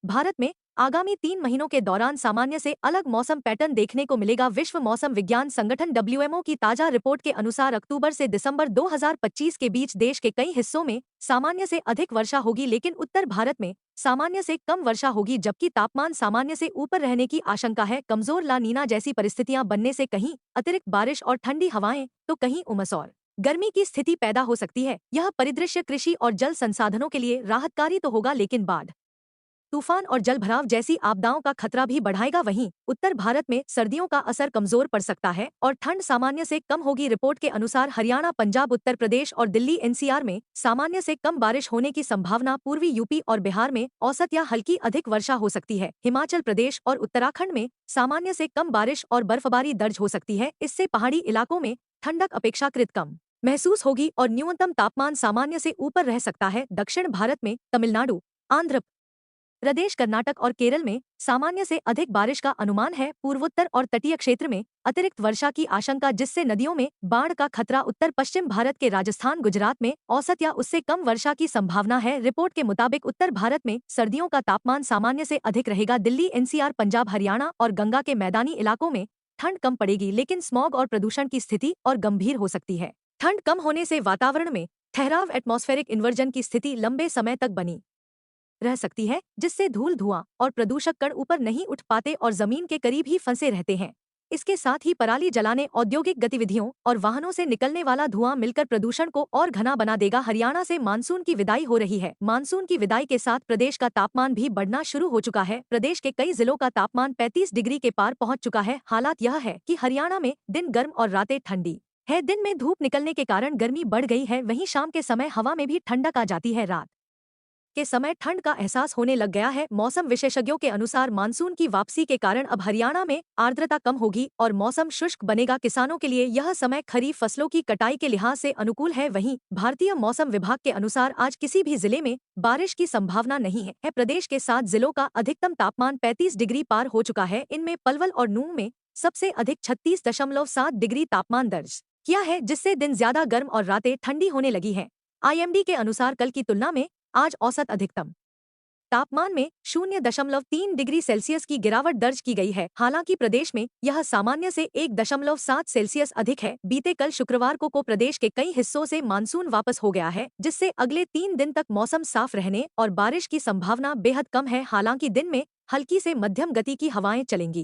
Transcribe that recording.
भारत में आगामी 3 महीनों के दौरान सामान्य से अलग मौसम पैटर्न देखने को मिलेगा। विश्व मौसम विज्ञान संगठन WMO की ताजा रिपोर्ट के अनुसार अक्टूबर से दिसंबर 2025 के बीच देश के कई हिस्सों में सामान्य से अधिक वर्षा होगी, लेकिन उत्तर भारत में सामान्य से कम वर्षा होगी, जबकि तापमान सामान्य से ऊपर रहने की आशंका है। कमजोर ला नीना जैसी परिस्थितियां बनने से कहीं अतिरिक्त बारिश और ठंडी हवाएं तो कहीं उमस और गर्मी की स्थिति पैदा हो सकती है। यह परिदृश्य कृषि और जल संसाधनों के लिए राहतकारी तो होगा, लेकिन बाढ़, तूफान और जलभराव जैसी आपदाओं का खतरा भी बढ़ाएगा। वहीं उत्तर भारत में सर्दियों का असर कमजोर पड़ सकता है और ठंड सामान्य से कम होगी। रिपोर्ट के अनुसार हरियाणा, पंजाब, उत्तर प्रदेश और दिल्ली NCR में सामान्य से कम बारिश होने की संभावना। पूर्वी यूपी और बिहार में औसत या हल्की अधिक वर्षा हो सकती है। हिमाचल प्रदेश और उत्तराखंड में सामान्य से कम बारिश और बर्फबारी दर्ज हो सकती है। इससे पहाड़ी इलाकों में ठंडक अपेक्षाकृत कम महसूस होगी और न्यूनतम तापमान सामान्य से ऊपर रह सकता है। दक्षिण भारत में तमिलनाडु, आंध्र प्रदेश, कर्नाटक और केरल में सामान्य से अधिक बारिश का अनुमान है। पूर्वोत्तर और तटीय क्षेत्र में अतिरिक्त वर्षा की आशंका, जिससे नदियों में बाढ़ का खतरा। उत्तर पश्चिम भारत के राजस्थान, गुजरात में औसत या उससे कम वर्षा की संभावना है। रिपोर्ट के मुताबिक उत्तर भारत में सर्दियों का तापमान सामान्य से अधिक रहेगा। दिल्ली NCR, पंजाब, हरियाणा और गंगा के मैदानी इलाकों में ठंड कम पड़ेगी, लेकिन स्मॉग और प्रदूषण की स्थिति और गंभीर हो सकती है। ठंड कम होने से वातावरण में ठहराव, एटमॉस्फेरिक इन्वर्जन की स्थिति लंबे समय तक बनी रह सकती है, जिससे धूल, धुआं और प्रदूषक कण ऊपर नहीं उठ पाते और जमीन के करीब ही फंसे रहते हैं। इसके साथ ही पराली जलाने, औद्योगिक गतिविधियों और वाहनों से निकलने वाला धुआं मिलकर प्रदूषण को और घना बना देगा। हरियाणा से मानसून की विदाई हो रही है। मानसून की विदाई के साथ प्रदेश का तापमान भी बढ़ना शुरू हो चुका है। प्रदेश के कई जिलों का तापमान 35 डिग्री के पार पहुंच चुका है। हालात यह है कि हरियाणा में दिन गर्म और रातें ठंडी है। दिन में धूप निकलने के कारण गर्मी बढ़ गई है, वहीं शाम के समय हवा में भी ठंडक आ जाती है। रात के समय ठंड का एहसास होने लग गया है। मौसम विशेषज्ञों के अनुसार मानसून की वापसी के कारण अब हरियाणा में आर्द्रता कम होगी और मौसम शुष्क बनेगा। किसानों के लिए यह समय खरीफ फसलों की कटाई के लिहाज से अनुकूल है। वहीं भारतीय मौसम विभाग के अनुसार आज किसी भी जिले में बारिश की संभावना नहीं है। प्रदेश के 7 जिलों का अधिकतम तापमान 35 डिग्री पार हो चुका है। इनमें पलवल और नूंह में सबसे अधिक 36.7 डिग्री तापमान दर्ज किया है, जिससे दिन ज्यादा गर्म और रातें ठंडी होने लगी है। IMD के अनुसार कल की तुलना में आज औसत अधिकतम तापमान में 0.3 डिग्री सेल्सियस की गिरावट दर्ज की गई है। हालांकि प्रदेश में यह सामान्य से 1.7 सेल्सियस अधिक है। बीते कल शुक्रवार को प्रदेश के कई हिस्सों से मानसून वापस हो गया है, जिससे अगले 3 दिन तक मौसम साफ रहने और बारिश की संभावना बेहद कम है। हालांकि दिन में हल्की से मध्यम गति की हवाएं चलेंगी।